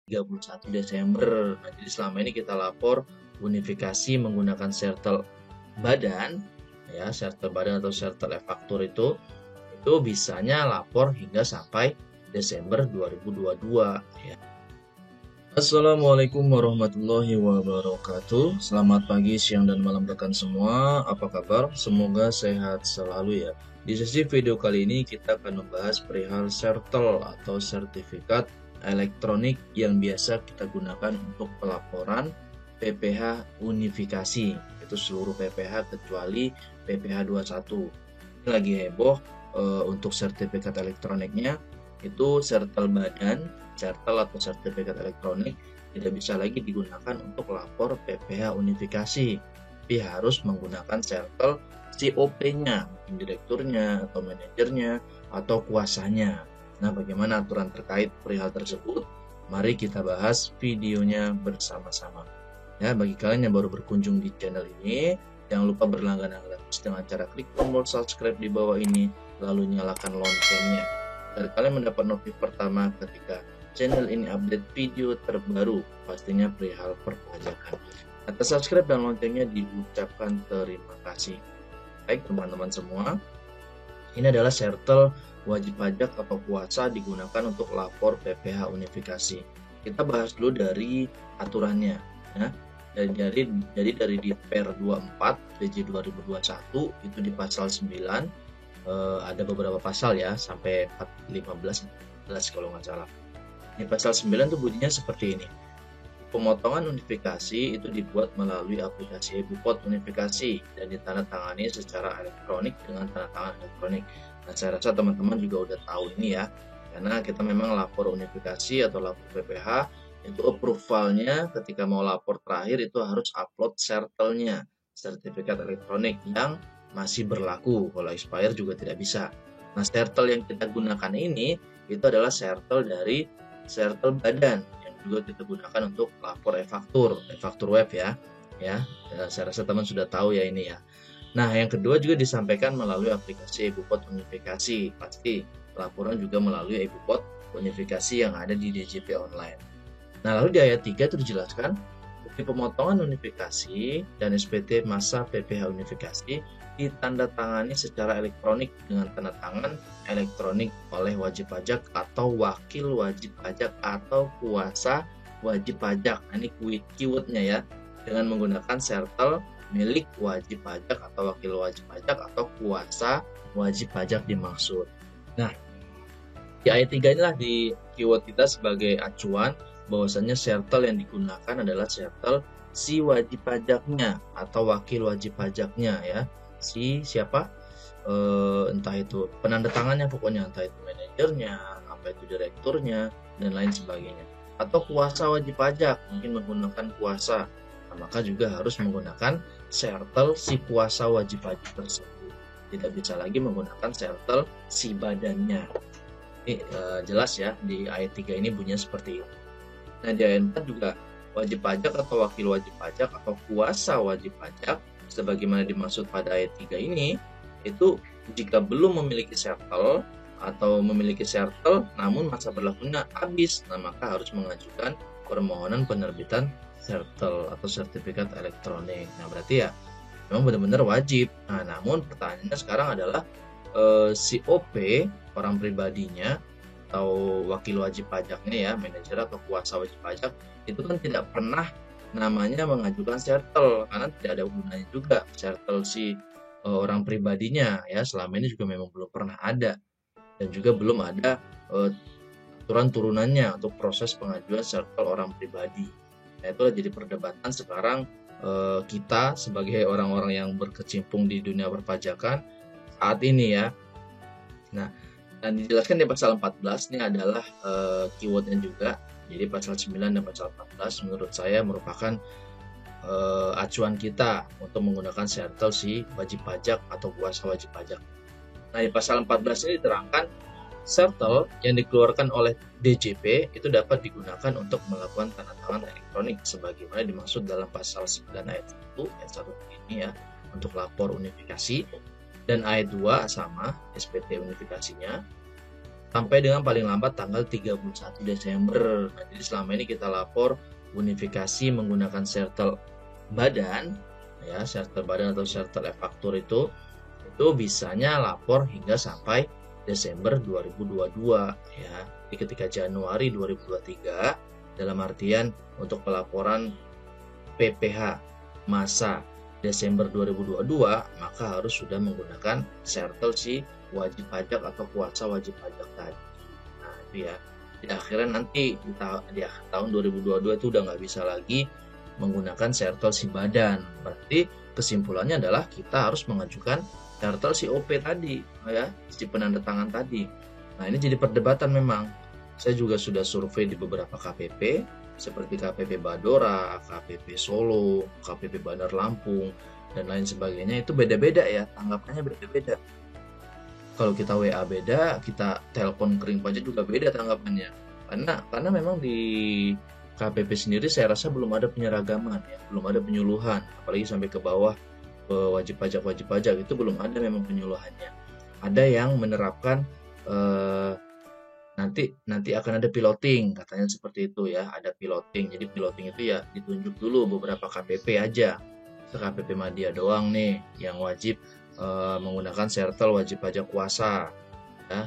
31 Desember. Nah, jadi selama ini kita lapor unifikasi menggunakan sertel badan, ya, sertel badan atau sertel e-faktur itu bisanya lapor hingga sampai Desember 2022, ya. Assalamualaikum warahmatullahi wabarakatuh. Selamat pagi, siang, dan malam rekan semua. Apa kabar? Semoga sehat selalu ya. Di sesi video kali ini kita akan membahas perihal sertel atau sertifikat elektronik yang biasa kita gunakan untuk pelaporan PPh unifikasi. Itu seluruh PPh kecuali PPh 21. Ini lagi heboh untuk sertifikat elektroniknya itu sertel badan, sertel atau sertifikat elektronik tidak bisa lagi digunakan untuk lapor PPh unifikasi, tapi harus menggunakan sertel COP-nya, direkturnya atau manajernya atau kuasanya. Nah, bagaimana aturan terkait perihal tersebut? Mari kita bahas videonya bersama-sama. Ya, bagi kalian yang baru berkunjung di channel ini, jangan lupa berlangganan gratis dengan cara klik tombol subscribe di bawah ini, lalu nyalakan loncengnya agar kalian mendapat notif pertama ketika channel ini update video terbaru, pastinya perihal perpajakan. Atas subscribe dan loncengnya diucapkan terima kasih. Baik teman-teman semua, ini adalah sertel wajib pajak atau kuasa digunakan untuk lapor PPh unifikasi. Kita bahas dulu dari aturannya, ya. Jadi dari di Per 24 PJ 2021 itu di pasal 9 ada beberapa pasal ya, sampai 15 kalau nggak salah. Di pasal 9 tuh bunyinya seperti ini. Pemotongan unifikasi itu dibuat melalui aplikasi e-Bupot unifikasi dan ditandatangani secara elektronik dengan tanda tangan elektronik. Nah, saya rasa teman-teman juga udah tahu ini ya, karena kita memang lapor unifikasi atau lapor PPh itu approvalnya ketika mau lapor terakhir itu harus upload sertelnya, sertifikat elektronik yang masih berlaku. Kalau expire juga tidak bisa. Nah, sertel yang kita gunakan ini itu adalah sertel dari sertel badan yang juga kita gunakan untuk lapor e-faktur web ya. Saya rasa teman sudah tahu ya ini ya. Nah, yang kedua juga disampaikan melalui aplikasi e-Bupot unifikasi. Pasti laporan juga melalui e-Bupot unifikasi yang ada di DJP online. Nah, lalu di ayat 3 itu dijelaskan bukti pemotongan unifikasi dan SPT masa PPh unifikasi ditandatangani secara elektronik dengan tanda tangan elektronik oleh wajib pajak atau wakil wajib pajak atau kuasa wajib pajak. Nah, ini keywordnya ya, dengan menggunakan sertel milik wajib pajak atau wakil wajib pajak atau kuasa wajib pajak dimaksud. Nah, di ayat 3 inilah di keyword kita sebagai acuan bahwasanya sertel yang digunakan adalah sertel si wajib pajaknya atau wakil wajib pajaknya ya. Si siapa, entah itu penandatangannya, pokoknya entah itu manajernya, apa itu direkturnya, dan lain sebagainya, atau kuasa wajib pajak, mungkin menggunakan kuasa. Nah, maka juga harus menggunakan sertel si kuasa wajib pajak tersebut, tidak bisa lagi menggunakan sertel si badannya. Ini jelas ya, di ayat 3 ini bunyinya seperti itu. Nah, di ayat 4 juga wajib pajak atau wakil wajib pajak atau kuasa wajib pajak sebagaimana dimaksud pada ayat 3 ini, itu jika belum memiliki sertel atau memiliki sertel namun masa berlakunya habis, nah maka harus mengajukan permohonan penerbitan sertel atau sertifikat elektronik. Nah, berarti ya memang benar-benar wajib. Nah, namun pertanyaannya sekarang adalah si OP, orang pribadinya atau wakil wajib pajaknya ya, manajer atau kuasa wajib pajak, itu kan tidak pernah namanya mengajukan sertel karena tidak ada gunanya juga sertel si orang pribadinya ya. Selama ini juga memang belum pernah ada dan juga belum ada aturan turunannya untuk proses pengajuan sertel orang pribadi. Nah, itulah jadi perdebatan sekarang kita sebagai orang-orang yang berkecimpung di dunia perpajakan saat ini ya. Nah, dan dijelaskan di pasal 14 ini adalah keywordnya juga. Jadi pasal 9 dan pasal 14 menurut saya merupakan acuan kita untuk menggunakan sertel si wajib pajak atau kuasa wajib pajak. Nah, di pasal 14 ini diterangkan sertel yang dikeluarkan oleh DJP itu dapat digunakan untuk melakukan tanda tangan elektronik sebagaimana dimaksud dalam pasal 9 ayat 1 ini ya, untuk lapor unifikasi, dan ayat 2 sama SPT unifikasinya. sampai dengan paling lambat tanggal 31 Desember. Nah, jadi selama ini kita lapor bonifikasi menggunakan sertel badan, ya, sertel badan atau sertel e-faktur itu bisanya lapor hingga sampai Desember 2022, ya. Jadi ketika Januari 2023 dalam artian untuk pelaporan PPh masa Desember 2022 maka harus sudah menggunakan sertel si wajib pajak atau kuasa wajib pajak tadi. Nah, itu ya. Di akhirnya nanti di akhir tahun 2022 itu udah nggak bisa lagi menggunakan sertel si badan. Berarti kesimpulannya adalah kita harus mengajukan sertel si OP tadi, ya, si penanda tangan tadi. Nah, ini jadi perdebatan memang. Saya juga sudah survei di beberapa KPP seperti KPP Badora, KPP Solo, KPP Bandar Lampung, dan lain sebagainya. Itu beda-beda ya, tanggapannya beda-beda. Kalau kita WA beda, kita telepon kering pajak juga beda tanggapannya. Karena memang di KPP sendiri saya rasa belum ada penyeragaman ya, belum ada penyuluhan, apalagi sampai ke bawah wajib pajak itu belum ada memang penyuluhannya. Ada yang menerapkan nanti akan ada piloting, katanya seperti itu ya, ada piloting. Jadi piloting itu ya ditunjuk dulu beberapa KPP aja, KPP Madya doang nih yang wajib menggunakan sertel wajib pajak kuasa, ya.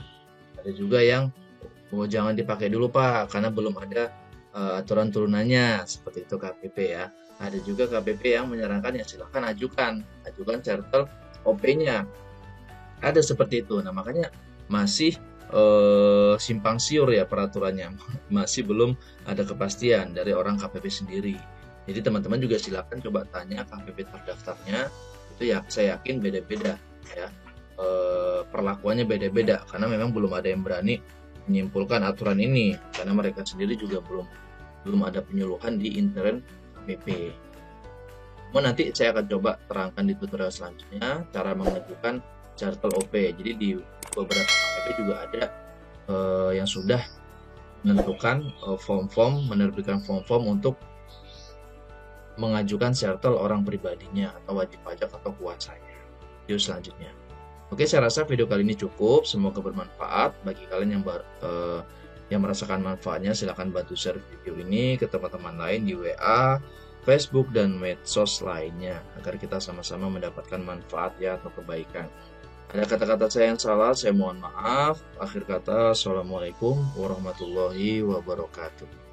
Ada juga yang jangan dipakai dulu Pak karena belum ada aturan turunannya, seperti itu KPP ya. Ada juga KPP yang menyarankan ya silahkan ajukan sertel OP-nya, ada seperti itu. Nah, makanya masih simpang siur ya peraturannya, masih belum ada kepastian dari orang KPP sendiri. Jadi teman-teman juga silakan coba tanya KPP terdaftarnya, itu ya saya yakin beda-beda ya, perlakuannya beda-beda karena memang belum ada yang berani menyimpulkan aturan ini karena mereka sendiri juga belum ada penyuluhan di intern KPP. Nanti saya akan coba terangkan di tutorial selanjutnya cara mengajukan sertel OP. Jadi di beberapa KPP juga ada yang sudah menentukan menerbitkan form-form untuk mengajukan sertel orang pribadinya atau wajib pajak atau kuasanya. Video selanjutnya. Oke, saya rasa video kali ini cukup. Semoga bermanfaat bagi kalian yang merasakan manfaatnya. Silahkan bantu share video ini ke teman-teman lain di WA, Facebook, dan medsos lainnya agar kita sama-sama mendapatkan manfaat ya atau kebaikan. Ada kata-kata saya yang salah, saya mohon maaf. Akhir kata, Assalamualaikum warahmatullahi wabarakatuh.